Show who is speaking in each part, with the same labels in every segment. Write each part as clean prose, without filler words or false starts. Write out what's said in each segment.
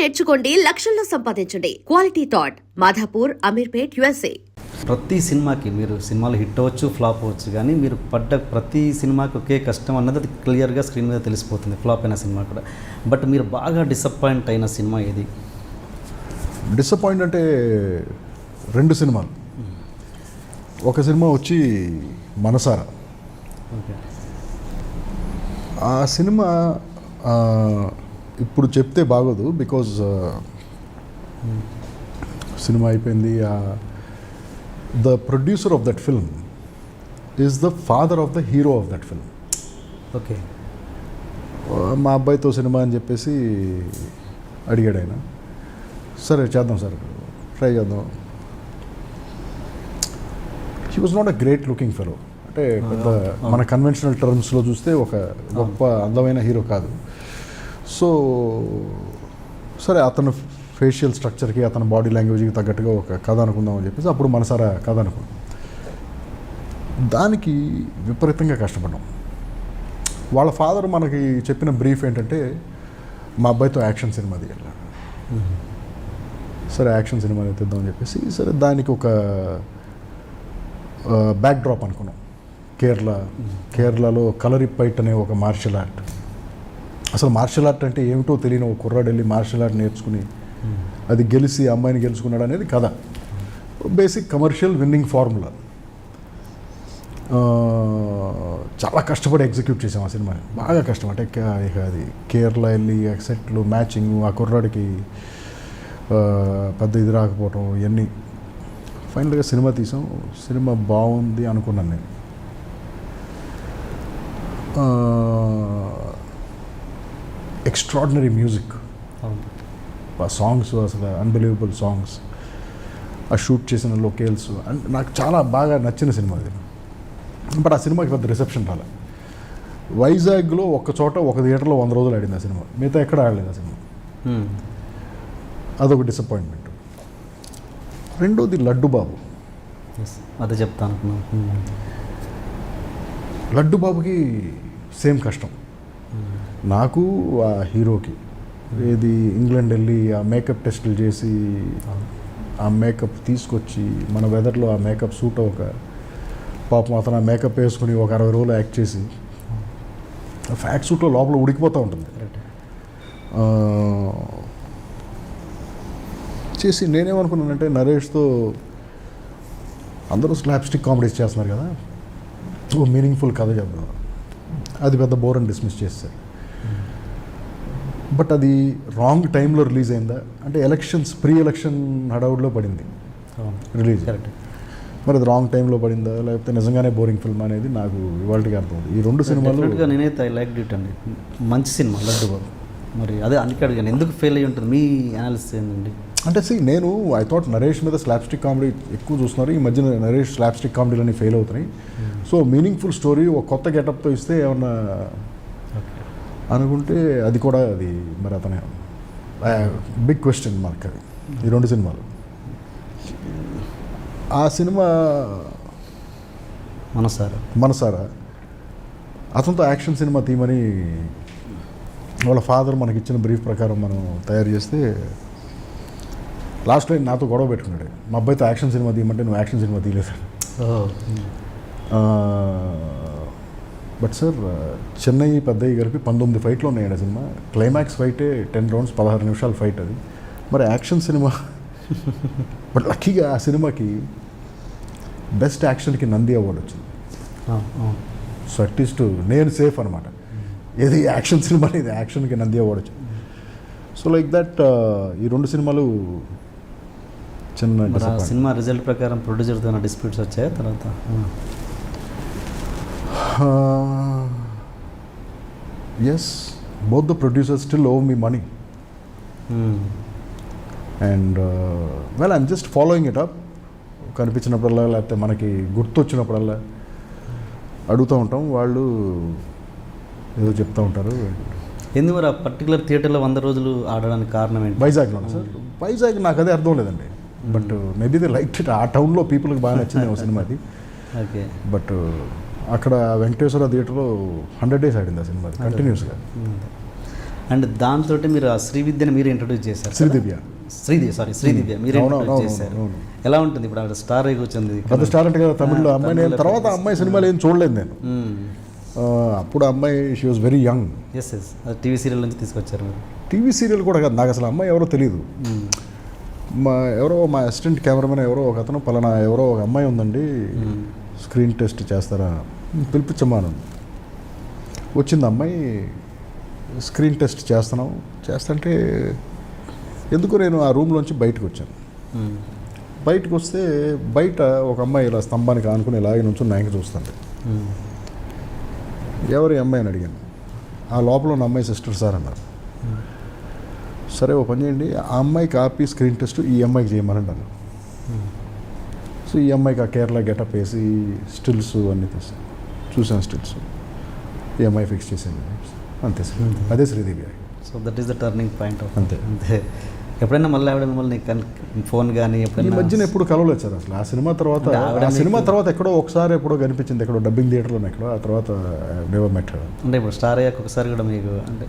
Speaker 1: నేర్చుకోండి, లక్షల్లో సంపాదించండి. Quality thought Madhapur, Ameerpet, USA.
Speaker 2: ప్రతి సినిమాకి మీరు సినిమాలు హిట్ అవ్వచ్చు, ఫ్లాప్ అవ్వచ్చు, కానీ మీరు పడ్డ ప్రతి సినిమాకి ఒకే కష్టం అన్నది అది క్లియర్గా స్క్రీన్ మీద తెలిసిపోతుంది, ఫ్లాప్ అయిన సినిమా కూడా. బట్ మీరు బాగా డిసప్పాయింట్ అయిన సినిమా ఏది?
Speaker 3: డిసప్పాయింట్ అంటే 2 సినిమాలు. ఒక సినిమా వచ్చి మనసారా.
Speaker 2: ఓకే.
Speaker 3: ఆ సినిమా ఇప్పుడు చెప్తే బాగోదు, బికాజ్ సినిమా అయిపోయింది. The producer of that film is the father of the hero of that film.
Speaker 2: Okay.
Speaker 3: మా అబ్బాయితో సినిమా అని చెప్పేసి అడిగాడు ఆయన. సరే చేద్దాం సార్, ట్రై చేద్దాం. He was not a great looking fellow, అంటే పెద్ద మన కన్వెన్షనల్ టర్మ్స్లో చూస్తే ఒక గొప్ప అందమైన హీరో కాదు. సో సరే, అతను ఫేషియల్ స్ట్రక్చర్కి, అతని బాడీ లాంగ్వేజ్కి తగ్గట్టుగా ఒక కథ అనుకుందాం అని చెప్పేసి అప్పుడు మనసారా కథ అనుకున్నాం. దానికి విపరీతంగా కష్టపడ్డాం. వాళ్ళ ఫాదర్ మనకి చెప్పిన బ్రీఫ్ ఏంటంటే, మా అబ్బాయితో యాక్షన్ సినిమా తీయాలి. సరే యాక్షన్ సినిమా తీద్దాం అని చెప్పేసి, సరే దానికి ఒక బ్యాక్ డ్రాప్ అనుకున్నాం. కేరళలో కలరిప్పైట్ అనే ఒక మార్షల్ ఆర్ట్. అసలు మార్షల్ ఆర్ట్ అంటే ఏమిటో తెలియని ఒక కుర్రాడు వెళ్ళి మార్షల్ ఆర్ట్ నేర్చుకుని అది గెలిచి అమ్మాయిని గెలుచుకున్నాడు అనేది కథ. Basic commercial winnowing formula. చాలా కష్టపడి ఎగ్జిక్యూట్ చేసాం ఆ సినిమాని, బాగా కష్టం. అంటే ఇక అది కేరళ వెళ్ళి సెట్లు, మ్యాచింగ్, ఆ కుర్రాడికి పెద్ద ఇది రాకపోవటం, ఇవన్నీ. ఫైనల్గా సినిమా తీసాం. సినిమా బాగుంది అనుకున్నాను నేను. ఎక్స్ట్రాడినరీ మ్యూజిక్, ఆ సాంగ్స్ అసలు అన్బిలీవబుల్ సాంగ్స్, ఆ షూట్ చేసిన లొకేల్స్, అండ్ నాకు చాలా బాగా నచ్చిన సినిమా అది. బట్ ఆ సినిమాకి పెద్ద రిసెప్షన్ రాలే. వైజాగ్లో ఒక చోట ఒక థియేటర్లో 100 రోజులు ఆడింది ఆ సినిమా, మిగతా ఎక్కడ ఆడలేదు ఆ సినిమా. అదొక డిసప్పాయింట్మెంట్. రెండోది లడ్డు బాబు.
Speaker 2: అదే చెప్తాను.
Speaker 3: లడ్డు బాబుకి సేమ్ కష్టం. నాకు ఆ హీరోకి ఏది ఇంగ్లాండ్ వెళ్ళి ఆ మేకప్ టెస్టులు చేసి ఆ మేకప్ తీసుకొచ్చి మన వెదర్లో ఆ మేకప్ సూట్ అవ్వక పాపం అతను ఆ మేకప్ వేసుకుని ఒక 60 రోజులు యాక్ట్ చేసి ఫ్యాట్ సూట్లో లోపల ఉడికిపోతూ ఉంటుంది చేసి. నేనేమనుకున్నానంటే, నరేష్తో అందరూ స్లాప్ స్టిక్ కామెడీస్ చేస్తున్నారు కదా, ఓ మీనింగ్ఫుల్ కథ చెప్దాం. అది పెద్ద బోర్ అని డిస్మిస్ చేస్తారు. బట్ అది రాంగ్ టైంలో రిలీజ్ అయిందా అంటే, ప్రీ ఎలక్షన్ హడావుడిలో పడింది రిలీజ్. మరి అది రాంగ్ టైంలో పడిందా, లేకపోతే నిజంగానే బోరింగ్ ఫిల్మ్ అనేది నాకు ఇవాళకి అర్థమవుతుంది. ఈ 2 సినిమాలు
Speaker 2: నేనైతే ఐ లైక్ ఇట్ అండి. మంచి సినిమా లడ్డు బాబు. మరి అదే అందుకే అడిగాను, ఎందుకు ఫెయిల్ అయ్యి ఉంటుంది, మీ అనాలిసిస్ ఏంటండి?
Speaker 3: అంటే నేను ఐ థాట్ నరేష్ మీద స్లాప్ స్టిక్ కామెడీ ఎక్కువ చూస్తున్నారు ఈ మధ్యన. నరేష్ స్లాప్ స్టిక్ కామెడీలన్నీ ఫెయిల్ అవుతున్నాయి. సో మీనింగ్ఫుల్ స్టోరీ ఒక కొత్త గెటప్తో ఇస్తే ఏమన్నా అనుకుంటే, అది కూడా అది మరి అతనే బిగ్ క్వశ్చన్ మార్క్ అది. ఈ 2 సినిమాలు. ఆ సినిమా మనసారా అతనితో యాక్షన్ సినిమా తీయమని వాళ్ళ ఫాదర్ మనకి ఇచ్చిన బ్రీఫ్ ప్రకారం మనం తయారు చేస్తే, లాస్ట్లో నాతో గొడవ పెట్టుకున్నాడు. మా అబ్బాయితో యాక్షన్ సినిమా తీయమంటే నువ్వు యాక్షన్ సినిమా తీయలేదు. బట్ సార్, చెన్నై పెద్దయ్య కలిపి 19 ఫైట్లు ఉన్నాయండి ఆ సినిమా. క్లైమాక్స్ ఫైటే 10 రౌండ్స్ 16 నిమిషాల ఫైట్ అది. మరి యాక్షన్ సినిమా. బట్ లక్కీగా ఆ సినిమాకి బెస్ట్ యాక్షన్కి నంది అవార్డు వచ్చింది. సో అట్లీస్ట్ నేను సేఫ్ అనమాట. ఏది యాక్షన్ సినిమా, ఇది యాక్షన్కి నంది అవార్డు వచ్చింది. సో లైక్ దట్ ఈ 2 సినిమాలు చిన్న
Speaker 2: సినిమా రిజల్ట్ ప్రకారం ప్రొడ్యూసర్తో డిస్ప్యూట్స్ వచ్చాయి తర్వాత.
Speaker 3: Yes, both the producers still owe me money. And well, I'm just following it up. కనిపించినప్పుడల్లా, లేకపోతే మనకి గుర్తొచ్చినప్పుడల్లా అడుగుతూ ఉంటాం. వాళ్ళు ఏదో చెప్తూ ఉంటారు.
Speaker 2: ఎందుకు మరి ఆ పర్టికులర్ థియేటర్లో 100 రోజులు ఆడడానికి కారణం ఏంటి?
Speaker 3: వైజాగ్లోనే సార్. వైజాగ్ నాకు అదే అర్థం లేదండి. But maybe they like it. ఆ టౌన్లో పీపుల్కి బాగా నచ్చింది ఆ సినిమాది.
Speaker 2: ఓకే.
Speaker 3: బట్ అక్కడ వెంకటేశ్వర థియేటర్లో 100 days ఆడింది ఆ సినిమా కంటిన్యూస్గా.
Speaker 2: అండ్ దాంతో మీరు ఆ శ్రీవిద్యని మీరు ఇంట్రొడ్యూస్ చేశారు కదా?
Speaker 3: శ్రీదివ్య
Speaker 2: శ్రీదివ్య మీరు
Speaker 3: అవును,
Speaker 2: ఇంట్రొడ్యూస్
Speaker 3: అవును,
Speaker 2: చేశారు.
Speaker 3: అవును.
Speaker 2: ఎలా ఉంటుంది ఇప్పుడు ఆవిడ స్టార్ అయి కూర్చుంది
Speaker 3: పెద్ద స్టార్ అంటే కదా తమిళ్లో అమ్మాయి. నేను తర్వాత అమ్మాయి సినిమాలు ఏం చూడలేదు నేను. అప్పుడు అమ్మాయి she was very young.
Speaker 2: Yes yes TV serial నుంచి తీసుకొచ్చారు మీరు.
Speaker 3: టీవీ సీరియల్ కూడా కాదు, నాకు అసలు అమ్మాయి ఎవరో తెలియదు. మా అసిస్టెంట్ కెమెరామెన్ ఎవరో ఒక అతను పలానా ఎవరో ఒక అమ్మాయి ఉందండి స్క్రీన్ టెస్ట్ చేస్తారా పిలిపించమ్మాను. వచ్చింది అమ్మాయి, స్క్రీన్ టెస్ట్ చేస్తుంటే ఎందుకు నేను ఆ రూమ్లోంచి బయటకు వచ్చాను. బయటకు వస్తే బయట ఒక అమ్మాయి ఇలా స్తంభానికి ఆనుకుని ఇలాగే నుంచి నాయకు చూస్తాను. ఎవరు ఈ అమ్మాయి అని అడిగాను. ఆ లోపల ఉన్న అమ్మాయి సిస్టర్ సార్ అన్నారు. సరే ఓ పని చేయండి, ఆ అమ్మాయికి ఆపి స్క్రీన్ టెస్ట్ ఈ అమ్మాయికి చేయమని అన్నాను. సో ఈ అమ్మాయికి ఆ కేరళ గెటప్ వేసి స్టిల్స్ అన్నీ తీసాను, చూసాను స్టిల్స్. ఈ అమ్మాయి ఫిక్స్ చేసింది అంతే సార్. అదే Sridevi.
Speaker 2: So that is the turning point of
Speaker 3: అంతే.
Speaker 2: ఎప్పుడైనా మళ్ళీ ఆవిడ మిమ్మల్ని ఫోన్ కానీ
Speaker 3: ఈ
Speaker 2: ఎప్పుడైనా
Speaker 3: మధ్యన ఎప్పుడు కలవలేదు సార్ అసలు. ఆ సినిమా తర్వాత ఎక్కడో ఒకసారి ఎప్పుడో కనిపించింది, ఎక్కడో డబ్బింగ్ థియేటర్లో ఎక్కడో. ఆ తర్వాత నెవర్ మెట్ హర్.
Speaker 2: అంటే ఇప్పుడు స్టార్ అయ్యాక ఒకసారి కూడా మీకు అంటే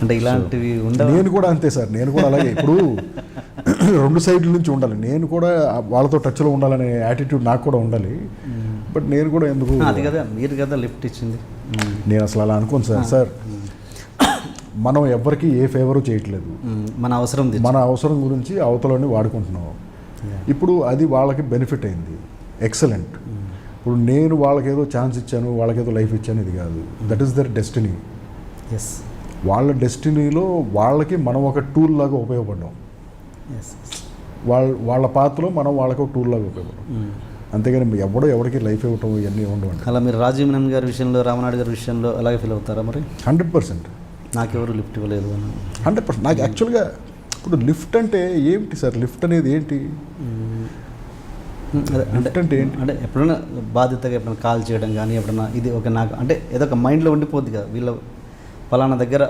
Speaker 2: అంటే ఇలాంటివి ఉండవు.
Speaker 3: నేను కూడా అంతే సార్, నేను కూడా అలాగే. ఇప్పుడు 2 సైడ్ల నుంచి ఉండాలి. నేను కూడా వాళ్ళతో టచ్లో ఉండాలనే యాటిట్యూడ్ నాకు కూడా ఉండాలి. బట్ నేను కూడా ఎందుకు,
Speaker 2: అది కదా మీరు కదా లిఫ్ట్ ఇచ్చింది.
Speaker 3: నేను అసలు అలా అనుకోను సార్. మనం ఎవరికి ఏ ఫేవరు చేయట్లేదు. మన అవసరం గురించి అవతలని వాడుకుంటున్నాం. ఇప్పుడు అది వాళ్ళకి బెనిఫిట్ అయింది, ఎక్సలెంట్. ఇప్పుడు నేను వాళ్ళకి ఏదో ఛాన్స్ ఇచ్చాను, వాళ్ళకి ఏదో లైఫ్ ఇచ్చాను, ఇది కాదు. That is their destiny.
Speaker 2: Yes,
Speaker 3: వాళ్ళ డెస్టినీలో వాళ్ళకి మనం ఒక టూల్ లాగా ఉపయోగపడ్డాం. వాళ్ళ పాత్రలో మనం వాళ్ళకి ఒక టూల్ లాగా ఉపయోగపడ్డాం. అంతేగాని ఎవరికి లైఫ్ ఇవ్వటం ఇవన్నీ ఉండవండి.
Speaker 2: అలా మీరు రాజీవ్ మెనన్ గారి విషయంలో, రామనాయుడు గారి విషయంలో అలాగే ఫీల్ అవుతారా? మరి
Speaker 3: 100%
Speaker 2: నాకెవరు లిఫ్ట్ ఇవ్వలేదు అని.
Speaker 3: 100%. నాకు యాక్చువల్గా ఇప్పుడు లిఫ్ట్ అంటే ఏమిటి సార్? లిఫ్ట్ అనేది ఏంటి? లిఫ్ట్ అంటే ఏంటి?
Speaker 2: అంటే ఎప్పుడైనా బాధ్యతగా ఎప్పుడైనా కాల్ చేయడం కానీ, ఎప్పుడైనా ఇది ఒక నాకు అంటే ఏదో ఒక మైండ్లో ఉండిపోద్ది కదా, వీళ్ళ ఫలానా దగ్గర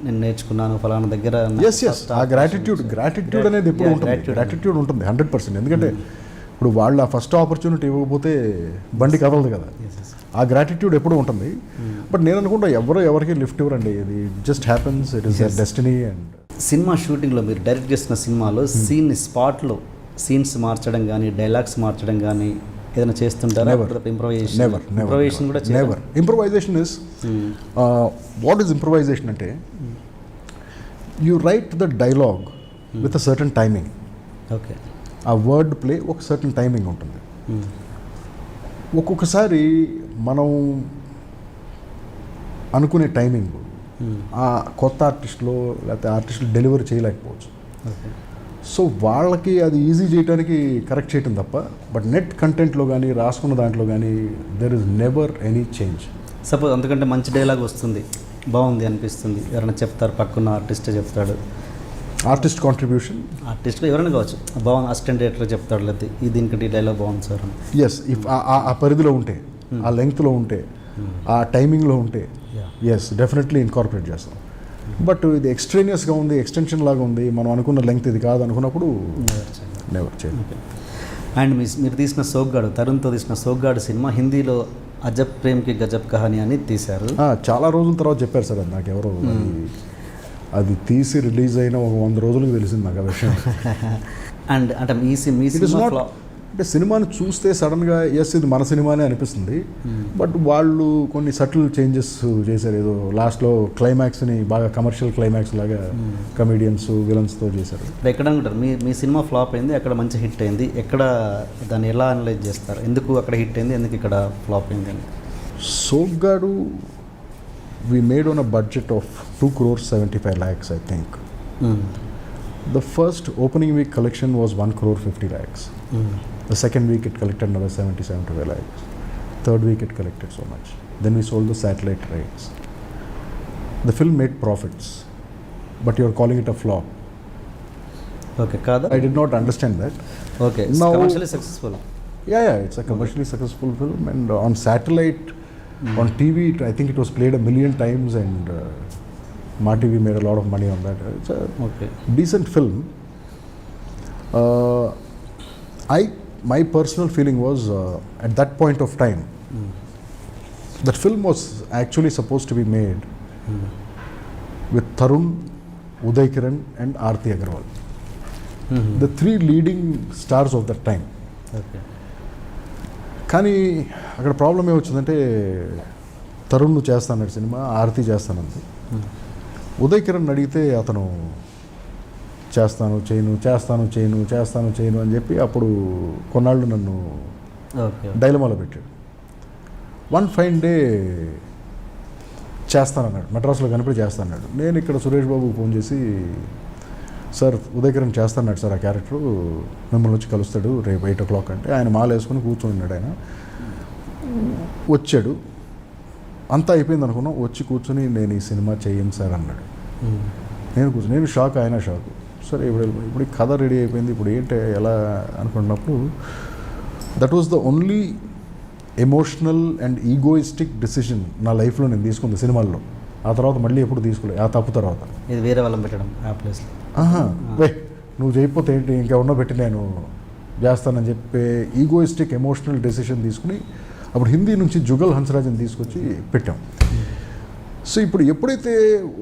Speaker 2: నేను నేర్చుకున్నాను, ఫలానా దగ్గర.
Speaker 3: ఎస్, ఆ గ్రాటిట్యూడ్ అనేది ఎప్పుడు ఉంటుంది. గ్రాటిట్యూడ్ ఉంటుంది 100%. ఎందుకంటే ఇప్పుడు వాళ్ళు ఆ ఫస్ట్ ఆపర్చునిటీ ఇవ్వకపోతే బండి కదలదు కదా. ఆ గ్రాటిట్యూడ్ ఎప్పుడు ఉంటుంది. బట్ నేను అనుకుంటా ఎవరికి లిఫ్ట్ ఇవ్వరండి. ఇది just happens, it is their destiny. And
Speaker 2: cinema షూటింగ్లో మీరు డైరెక్ట్ చేసిన సినిమాలో స్పాట్లో సీన్స్ మార్చడం కానీ, డైలాగ్స్ మార్చడం కానీ ఏదైనా చేస్తుంటారా? ఇంప్రొవైజేషన్ కూడా
Speaker 3: never. Improvisation is what is improvisation అంటే you write the dialogue with a certain timing.
Speaker 2: Okay,
Speaker 3: ఆ వర్డ్ ప్లే ఒక సర్టన్ టైమింగ్ ఉంటుంది. ఒక్కొక్కసారి మనం అనుకునే టైమింగ్ ఆ కొత్త ఆర్టిస్టులో లేకపోతే ఆర్టిస్టులు డెలివరీ చేయలేకపోవచ్చు. సో వాళ్ళకి అది ఈజీ చేయడానికి కరెక్ట్ చేయటం తప్ప, బట్ నెట్ కంటెంట్లో కానీ రాసుకున్న దాంట్లో కానీ there is never any change.
Speaker 2: Suppose అందుకంటే మంచి డైలాగ్ వస్తుంది, బాగుంది అనిపిస్తుంది, ఎవరైనా చెప్తారు, పక్కన ఆర్టిస్టే చెప్తాడు,
Speaker 3: ఆర్టిస్ట్ కాంట్రిబ్యూషన్,
Speaker 2: ఆర్టిస్ట్లో ఎవరైనా కావచ్చు, బాగుంది అసిస్టెంట్ డైరెక్టర్ చెప్తాడు, లేకపోతే ఈ దీనికి డైలాగ్ బాగుంది సార్ అని.
Speaker 3: ఎస్, ఇఫ్ ఆ పరిధిలో ఉంటే, ఆ లెంగ్త్లో ఉంటే, ఆ టైమింగ్లో ఉంటే, ఎస్ డెఫినెట్లీ ఇన్కార్పొరేట్ చేస్తాం. బట్ ఇది ఎక్స్ట్రేనియస్గా ఉంది, ఎక్స్టెన్షన్ లాగా ఉంది, మనం అనుకున్న లెంగ్త్ ఇది కాదు అనుకున్నప్పుడు నెవర్ చేయాలి.
Speaker 2: అండ్ మీరు తీసిన సోగ్గాడు, తరుణ్తో తీసిన సోగ్గాడు సినిమా హిందీలో అజబ్ ప్రేమ్కి గజబ్ కహానీ అని తీశారు.
Speaker 3: చాలా రోజుల తర్వాత చెప్పారు సార్ అది నాకు ఎవరో. అది తీసి రిలీజ్ అయిన ఒక 100 రోజులకు తెలిసింది నాకు ఆ విషయం.
Speaker 2: అండ్ అంటే మీ సినిమా
Speaker 3: అంటే సినిమాని చూస్తే సడన్గా ఎస్ ఇది మన సినిమానే అనిపిస్తుంది. బట్ వాళ్ళు కొన్ని సటిల్ చేంజెస్ చేశారు. ఏదో లాస్ట్లో క్లైమాక్స్ని బాగా కమర్షియల్ క్లైమాక్స్ లాగా కమెడియన్స్ విలన్స్తో చేశారు.
Speaker 2: ఎక్కడ అనుకుంటారు మీ సినిమా ఫ్లాప్ అయింది, ఎక్కడ మంచి హిట్ అయింది, ఎక్కడ దాన్ని ఎలా అనలైజ్ చేస్తారు? ఎందుకు అక్కడ హిట్ అయింది, ఎందుకు ఇక్కడ ఫ్లాప్ అయింది అని?
Speaker 3: సోగ్గాడు we made on a budget of 2.75 crore, I think. The first opening week collection was 1.50 crore. The second week it collected another 75 lakhs. Third week it collected so much. Then we sold the satellite rights. The film made profits, but you're calling it a flop.
Speaker 2: Okay, kada?
Speaker 3: I did not understand that.
Speaker 2: Okay, it's commercially successful.
Speaker 3: Yeah, it's a commercially successful film, and on satellite, on TV, I think it was played 1 million times, and MaTV made a lot of money on that. It's a decent film. My personal feeling was at that point of time, that film was actually supposed to be made with Tarun, Uday Kiran and Aarti Agarwal, the 3 leading stars of that time.
Speaker 2: Okay.
Speaker 3: కానీ అక్కడ problem ఏమొచ్చిందంటే Tarun చేస్తానన్నాడు cinema, Aarti చేస్తానంది. Uday Kiran అడిగితే అతను చేస్తాను చేయను అని చెప్పి అప్పుడు కొన్నాళ్ళు నన్ను
Speaker 2: ఓకే.
Speaker 3: డైలమాలో పెట్టాడు. వన్ ఫైన్ డే చేస్తానన్నాడు, మెడ్రాస్లో కనిపడి చేస్తానన్నాడు. నేను ఇక్కడ సురేష్ బాబుకి ఫోన్ చేసి, సార్ ఉదయ్ కిరణ్ చేస్తాన్నాడు సార్ ఆ క్యారెక్టరు, మిమ్మల్ని వచ్చి కలుస్తాడు రేపు 8 o'clock అంటే. ఆయన మాల వేసుకుని కూర్చొని ఆయన వచ్చాడు. అంతా అయిపోయింది అనుకున్నాం. వచ్చి కూర్చొని నేను ఈ సినిమా చేయను సార్ అన్నాడు. నేను షాక్, ఆయన షాక్. సరే ఇప్పుడు ఈ కథ రెడీ అయిపోయింది, ఇప్పుడు ఏంటి ఎలా అనుకున్నప్పుడు that was the only emotional and egoistic decision నా లైఫ్లో నేను తీసుకుంది సినిమాల్లో. ఆ తర్వాత మళ్ళీ ఎప్పుడు తీసుకోలేదు ఆ తప్పు తర్వాత.
Speaker 2: ఇది వేరే వాళ్ళని పెట్టడం ఆ ప్లేస్లో.
Speaker 3: నువ్వు చేయకపోతే ఏంటి ఇంకెవరినో పెట్టి నేను చేస్తానని చెప్పి ఈగోయిస్టిక్ ఎమోషనల్ డెసిషన్ తీసుకుని అప్పుడు హిందీ నుంచి జుగల్ హన్సరాజ్ని తీసుకొచ్చి పెట్టాం. సో ఇప్పుడు ఎప్పుడైతే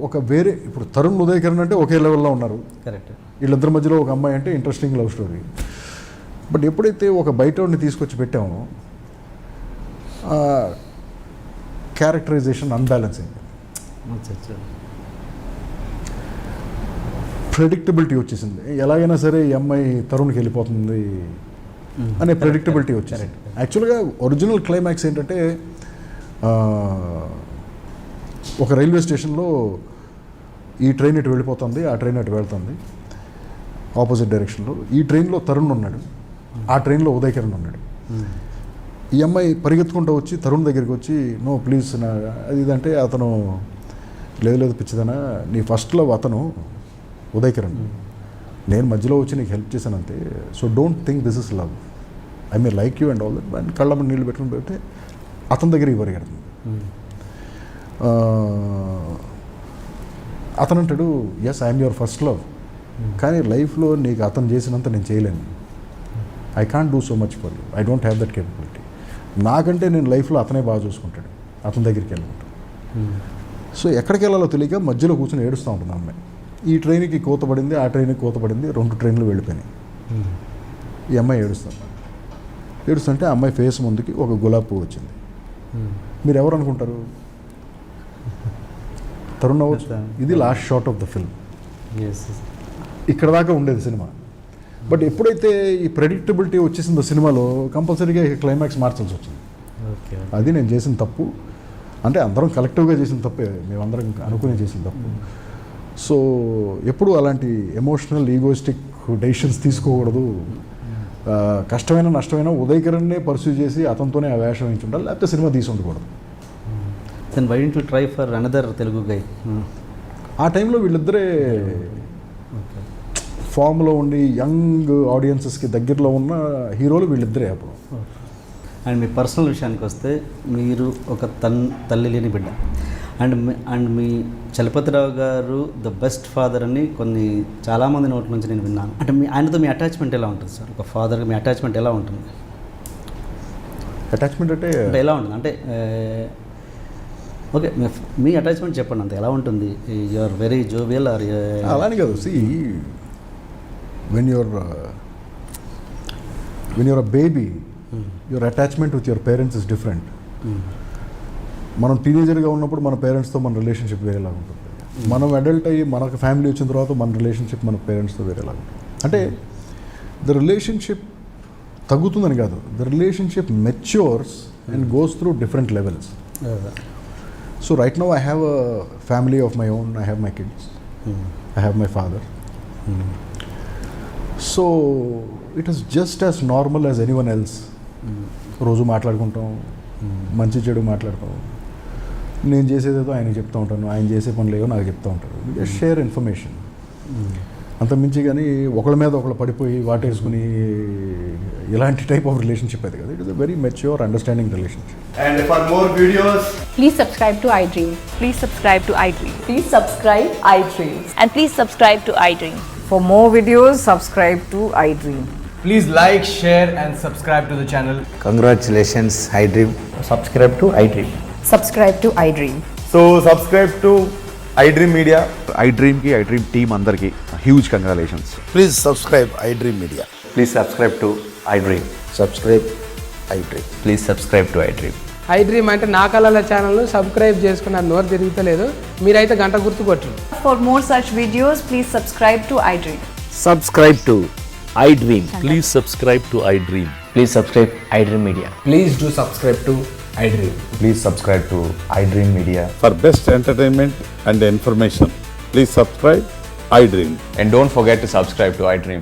Speaker 3: ఒక వేరే, ఇప్పుడు తరుణ్, ఉదయ్ కిరణ్ అంటే ఒకే లెవెల్లో ఉన్నారు.
Speaker 2: కరెక్ట్.
Speaker 3: వీళ్ళిద్దరి మధ్యలో ఒక అమ్మాయి అంటే ఇంట్రెస్టింగ్ లవ్ స్టోరీ. బట్ ఎప్పుడైతే ఒక బయటని తీసుకొచ్చి పెట్టామో క్యారెక్టరైజేషన్ అన్బ్యాలెన్సింగ్, ప్రెడిక్టబిలిటీ వచ్చేసింది. ఎలాగైనా సరే ఈ అమ్మాయి తరుణ్కి వెళ్ళిపోతుంది అనే ప్రెడిక్టబిలిటీ వచ్చేసింది. యాక్చువల్గా ఒరిజినల్ క్లైమాక్స్ ఏంటంటే ఒక రైల్వే స్టేషన్లో ఈ ట్రైన్ ఇటు వెళ్ళిపోతుంది, ఆ ట్రైన్ అటు వెళ్తుంది ఆపోజిట్ డైరెక్షన్లో. ఈ ట్రైన్లో తరుణ్ ఉన్నాడు, ఆ ట్రైన్లో ఉదయ్ కిరణ్ ఉన్నాడు. ఈ అమ్మాయి పరిగెత్తుకుంటూ వచ్చి తరుణ్ దగ్గరికి వచ్చి, నో ప్లీజ్ నా అది ఇదంటే అతను లేదు పిచ్చిదనా, నీ ఫస్ట్ లవ్ అతను ఉదయ్ కిరణ్, నేను మధ్యలో వచ్చి నీకు హెల్ప్ చేశాను అంతే. So don't think this is love, I may like you and all that. And కళ్ళ నీళ్ళు పెట్టుకుని పెడితే అతని దగ్గరికి పరిగెడుతుంది. అతను అంటాడు, yes I'm your first love, కానీ లైఫ్లో నీకు అతను చేసినంత నేను చేయలేను. I can't do so much for you, I don't have that capability. నాకంటే నేను లైఫ్లో అతనే బాగా చూసుకుంటాడు, అతని దగ్గరికి వెళ్ళమంటాడు. సో ఎక్కడికి వెళ్ళాలో తెలియక మధ్యలో కూర్చొని ఏడుస్తూ ఉంటుంది అమ్మాయి. ఈ ట్రైన్కి కోతపడింది, ఆ ట్రైన్కి కోతపడింది, 2 ట్రైన్లు వెళ్ళిపోయినాయి. ఈ అమ్మాయి ఏడుస్తుంటే ఆ అమ్మాయి ఫేస్ ముందుకి ఒక గులాబీ పువ్వు వచ్చింది. మీరు ఎవరు అనుకుంటారు? తరుణ్ అవ్వచ్చు. ఇది last shot of the film. ఇక్కడ దాకా ఉండేది సినిమా. బట్ ఎప్పుడైతే ఈ ప్రెడిక్టబిలిటీ వచ్చేసిందో సినిమాలో, కంపల్సరీగా క్లైమాక్స్ మార్చాల్సి వచ్చింది. అది నేను చేసిన తప్పు, అంటే అందరం కలెక్టివ్గా చేసిన తప్పే, మేమందరం అనుకునే చేసిన తప్పు. సో ఎప్పుడు అలాంటి ఎమోషనల్ ఈగోయిస్టిక్ డెసిషన్స్ తీసుకోకూడదు. కష్టమైన నష్టమైన ఉదయ్ కిరణ్నే పర్సూ చేసి అతనితోనే ఆ వేషం వేయించి ఉండాలి, లేకపోతే సినిమా తీసి ఉండకూడదు.
Speaker 2: Then why don't you try for another Telugu guy?
Speaker 3: ఆ టైంలో వీళ్ళిద్దరే ఫామ్లో ఉండి యంగ్ ఆడియన్సెస్కి దగ్గరలో ఉన్న హీరోలు వీళ్ళిద్దరే అప్పుడు.
Speaker 2: అండ్ మీ పర్సనల్ విషయానికి వస్తే, మీరు ఒక తల్లి లేని బిడ్డ, అండ్ మీ చలపతిరావు గారు ద బెస్ట్ ఫాదర్ అని చాలామంది నోట్ల నుంచి నేను విన్నాను. అంటే ఆయనతో మీ అటాచ్మెంట్ ఎలా ఉంటుంది సార్? ఒక ఫాదర్గా మీ అటాచ్మెంట్ ఎలా ఉంటుంది?
Speaker 3: అటాచ్మెంట్ అంటే
Speaker 2: ఎలా ఉంటుంది అంటే, ఓకే మీ అటాచ్మెంట్ చెప్పండి, అంత ఎలా ఉంటుంది? You are very jovial are?
Speaker 3: అలానే కాదు. See when you're a baby, your attachment with your parents is different. మనం టీనేజర్గా ఉన్నప్పుడు మన పేరెంట్స్తో మన రిలేషన్షిప్ వేరేలాగా ఉంటుంది. మనం అడల్ట్ అయ్యి మనకు ఫ్యామిలీ వచ్చిన తర్వాత మన రిలేషన్షిప్ మన పేరెంట్స్తో వేరేలాగా ఉంటుంది. అంటే ద రిలేషన్షిప్ తగ్గుతుందని కాదు, the relationship మెచ్యూర్స్ and goes through different levels. So right now I have a family of my own, I have my kids, I have my father. So it is just as normal as anyone else. రోజు మాట్లాడుకుంటాం, మంచి చెడు మాట్లాడతాం. నేను చేసేదేదో ఆయనకి చెప్తూ ఉంటాను, ఆయన చేసే పనులు ఏవో నాకు చెప్తూ ఉంటారు. జస్ట్ షేర్ ఇన్ఫర్మేషన్, అంత మించి. కానీ ఒకళ్ళ మీద ఒకళ్ళు పడిపోయి వాటేసుకుని ఇలాంటి టైప్ ఆఫ్ రిలేషన్షిప్ అది కదా. It is a very mature understanding relationship.
Speaker 4: And for more videos,
Speaker 5: please subscribe to iDream.
Speaker 6: Please subscribe to iDream.
Speaker 5: Please subscribe iDream.
Speaker 6: And please subscribe to iDream.
Speaker 7: For more videos, subscribe to iDream.
Speaker 4: please like, share and subscribe to the channel.
Speaker 8: Congratulations, iDream.
Speaker 9: Subscribe to iDream.
Speaker 7: Subscribe to iDream.
Speaker 4: So subscribe to iDream Media.
Speaker 8: iDreamకి iDream team అందరికీ huge congratulations.
Speaker 9: Please subscribe iDream Media.
Speaker 10: Please subscribe to iDream.
Speaker 9: Subscribe iDream.
Speaker 10: Please subscribe to iDream.
Speaker 11: iDream అంటే నా కళల channel subscribe చేసుకున్న నోరు తిరుగుతలేదు, మీరైతే గంట గుర్తు కొట్టండి.
Speaker 7: For more such videos, please subscribe to iDream.
Speaker 10: Subscribe to iDream.
Speaker 12: Please subscribe to iDream.
Speaker 10: Please subscribe iDream Media.
Speaker 4: Please do subscribe to iDream.
Speaker 10: Please subscribe to iDream Media.
Speaker 8: For best entertainment and information, please subscribe iDream.
Speaker 10: And don't forget to subscribe to iDream.